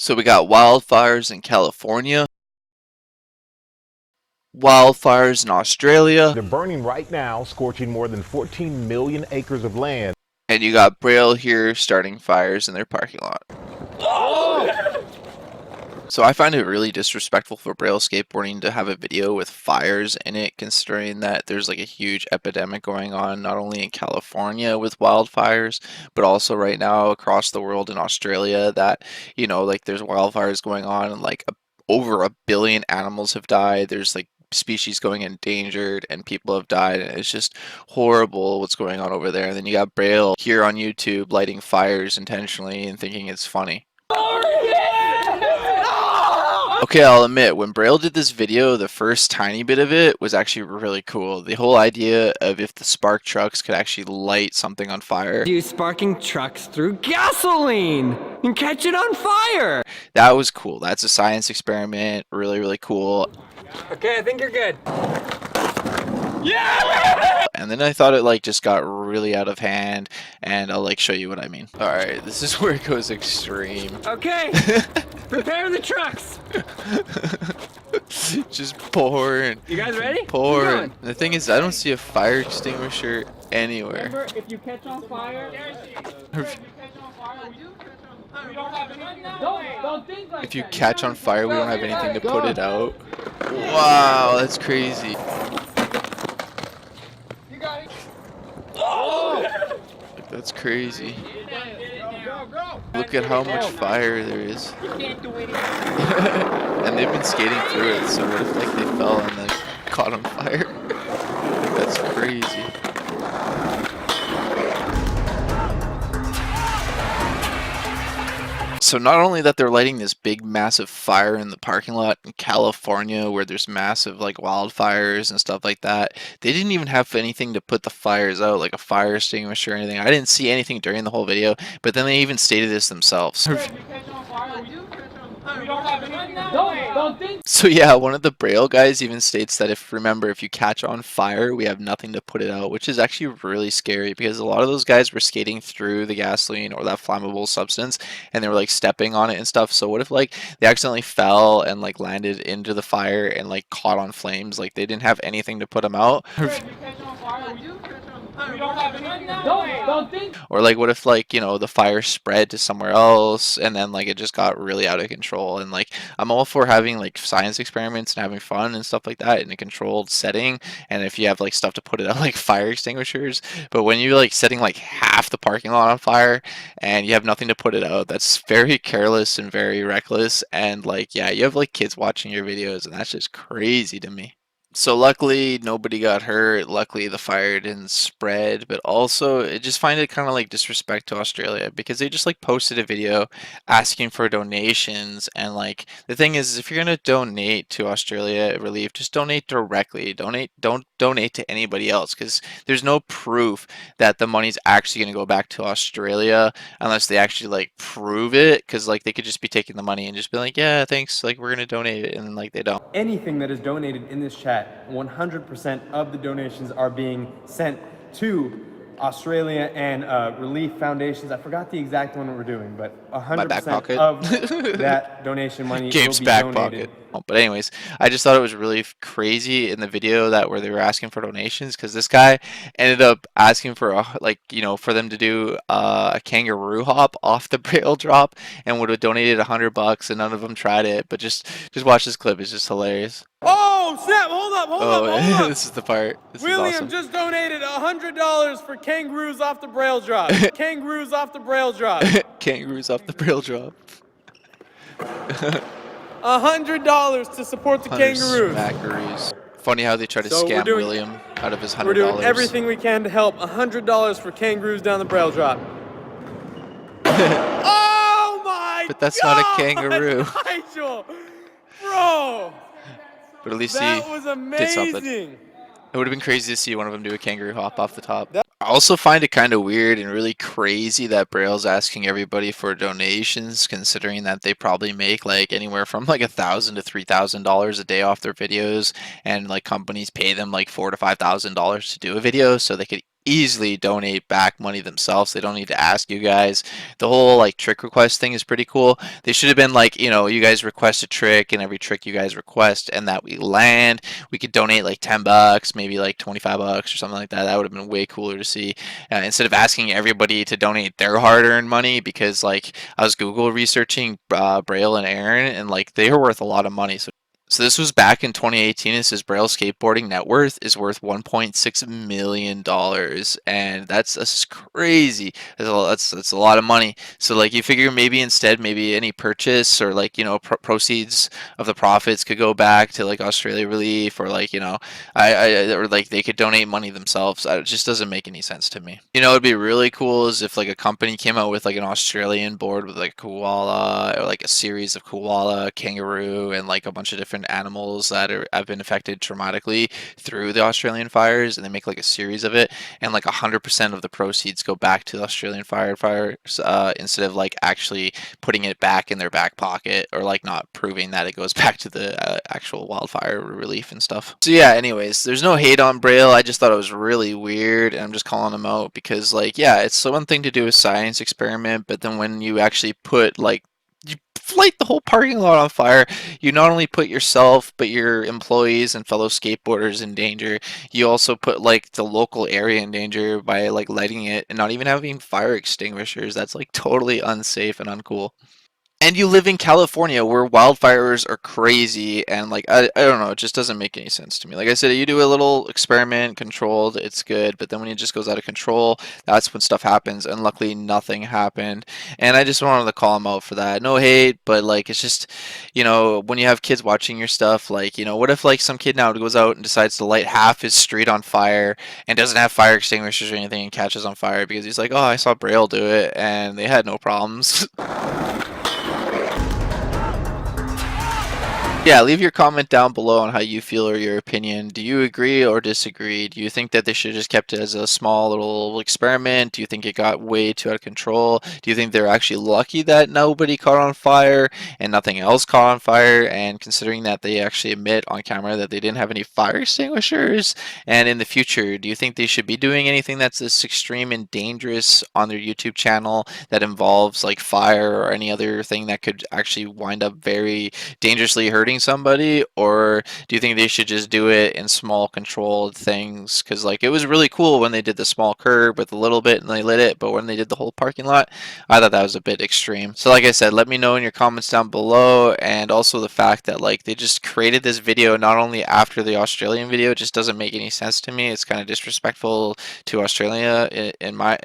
So we got wildfires in California, wildfires in Australia, They're burning right now, scorching more than 14 million acres of land. and you got Braille here starting fires in their parking lot. So I find it really disrespectful for Braille Skateboarding to have a video with fires in it, considering that there's like a huge epidemic going on, not only in California with wildfires, but also right now across the world in Australia that, like there's wildfires going on and like over 1 billion animals have died. There's like species going endangered and people have died, and it's just horrible what's going on over there. And then you got Braille here on YouTube lighting fires intentionally and thinking it's funny. Okay, I'll admit, when Braille did this video, the first tiny bit of it was actually really cool. The whole idea of if the spark trucks could actually light something on fire. Use sparking trucks through gasoline and catch it on fire. That was cool. That's a science experiment. Really, really cool. Okay, I think you're good. And then I thought it like just got really out of hand, and I'll like show you what I mean. All right, this is where it goes extreme. Okay, prepare the trucks. Just pour and You guys ready? pour. Keep And the thing is, I don't see a fire extinguisher anywhere. Remember, if you catch on fire, don't think like If you catch on fire, we don't have anything to put it out. Wow, that's crazy. That's crazy. Look at how much fire there is. And they've been skating through it, so what if like they fell and like caught on fire? That's crazy. So not only that they're lighting this big massive fire in the parking lot in California where there's massive like wildfires and stuff like that, they didn't even have anything to put the fires out, like a fire extinguisher or anything. I didn't see anything during the whole video, but then they even stated this themselves. So yeah, one of the Braille guys even states that if you catch on fire, we have nothing to put it out, which is actually really scary because a lot of those guys were skating through the gasoline or that flammable substance and they were like stepping on it and stuff. So what if like they accidentally fell and like landed into the fire and like caught on flames? Like they didn't have anything to put them out. Or like what if like the fire spread to somewhere else and then like it just got really out of control. And like I'm all for having like science experiments and having fun and stuff like that in a controlled setting, and if you have like stuff to put it out like fire extinguishers, but when you're like setting like half the parking lot on fire and you have nothing to put it out, that's very careless and very reckless. And like yeah, you have like kids watching your videos and that's just crazy to me. So luckily nobody got hurt. Luckily the fire didn't spread, but also I just find it kind of like disrespect to Australia because they just like posted a video asking for donations. And like the thing is if you're gonna donate to Australia Relief, just donate directly. Don't donate to anybody else because there's no proof that the money's actually gonna go back to Australia unless they actually like prove it. Because like they could just be taking the money and just be like, yeah, thanks, like we're gonna donate it, and then like they don't. Anything that is donated in this chat, 100% of the donations are being sent to Australia and relief foundations. I forgot the exact one that we're doing, but 100% of that donation money Gabe's will be back donated. pocket. But anyways, I just thought it was really crazy in the video that where they were asking for donations because this guy ended up asking for for them to do a kangaroo hop off the Braille drop and would have donated $100, and none of them tried it. But just watch this clip; it's just hilarious. Oh snap! Hold up! Hold up! This is the part. This William is awesome. just donated $100 for kangaroos off the Braille drop. Kangaroos off the Braille drop. Kangaroos off the Braille drop. $100 to support the kangaroos. Smackaroos. Funny how they try to scam William out of his $100. We're doing everything we can to help. $100 for kangaroos down the Braille drop. Oh my! But that's not a kangaroo. Nigel, bro. But at least that he was did something. amazing. It would have been crazy to see one of them do a kangaroo hop off the top. I also find it kind of weird and really crazy that Braille's asking everybody for donations, considering that they probably make like anywhere from like $1,000 to $3,000 a day off their videos, and like companies pay them like $4,000 to $5,000 to do a video, so they could easily donate back money themselves. They don't need to ask you guys. The whole like trick request thing is pretty cool. They should have been like, you guys request a trick, and every trick you guys request and that we land, we could donate like $10, maybe like $25 or something like that. That would have been way cooler to see. Instead of asking everybody to donate their hard-earned money, because like I was Google researching Braille and Aaron, and like they were worth a lot of money. So this was back in 2018. It says Braille Skateboarding net worth is worth $1.6 million, and that's crazy. That's a lot of money. So like you figure maybe instead, maybe any purchase or like proceeds of the profits could go back to like Australia Relief, or like or like they could donate money themselves. It just doesn't make any sense to me. It'd be really cool is if like a company came out with like an Australian board with like a koala, or like a series of koala, kangaroo, and like a bunch of different animals that have been affected traumatically through the Australian fires, and they make like a series of it, and like 100% of the proceeds go back to the Australian firefighters, instead of like actually putting it back in their back pocket, or like not proving that it goes back to the actual wildfire relief and stuff. So yeah, anyways, there's no hate on Braille. I just thought it was really weird, and I'm just calling them out because like, yeah, it's one thing to do a science experiment, but then when you actually put like light the whole parking lot on fire, you not only put yourself but your employees and fellow skateboarders in danger. You also put like the local area in danger by like lighting it and not even having fire extinguishers. That's like totally unsafe and uncool. And you live in California where wildfires are crazy, and like I don't know, it just doesn't make any sense to me. Like I said, you do a little experiment controlled, it's good, but then when it just goes out of control, that's when stuff happens, and luckily nothing happened. And I just wanted to call him out for that. No hate, but like it's just, when you have kids watching your stuff, like, what if like some kid now goes out and decides to light half his street on fire and doesn't have fire extinguishers or anything and catches on fire because he's like, "Oh, I saw Braille do it and they had no problems." Yeah, leave your comment down below on how you feel or your opinion. Do you agree or disagree? Do you think that they should have just kept it as a small little experiment? Do you think it got way too out of control? Do you think they're actually lucky that nobody caught on fire and nothing else caught on fire? And considering that they actually admit on camera that they didn't have any fire extinguishers, and in the future, do you think they should be doing anything that's this extreme and dangerous on their YouTube channel that involves like fire or any other thing that could actually wind up very dangerously hurting somebody? Or do you think they should just do it in small controlled things? Because like it was really cool when they did the small curb with a little bit and they lit it, but when they did the whole parking lot, I thought that was a bit extreme. So like I said, let me know in your comments down below, and also the fact that like they just created this video not only after the Australian video, it just doesn't make any sense to me. It's kind of disrespectful to Australia in my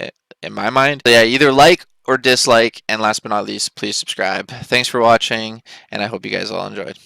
mind. So yeah, either like or dislike, and last but not least, please subscribe. Thanks for watching, and I hope you guys all enjoyed.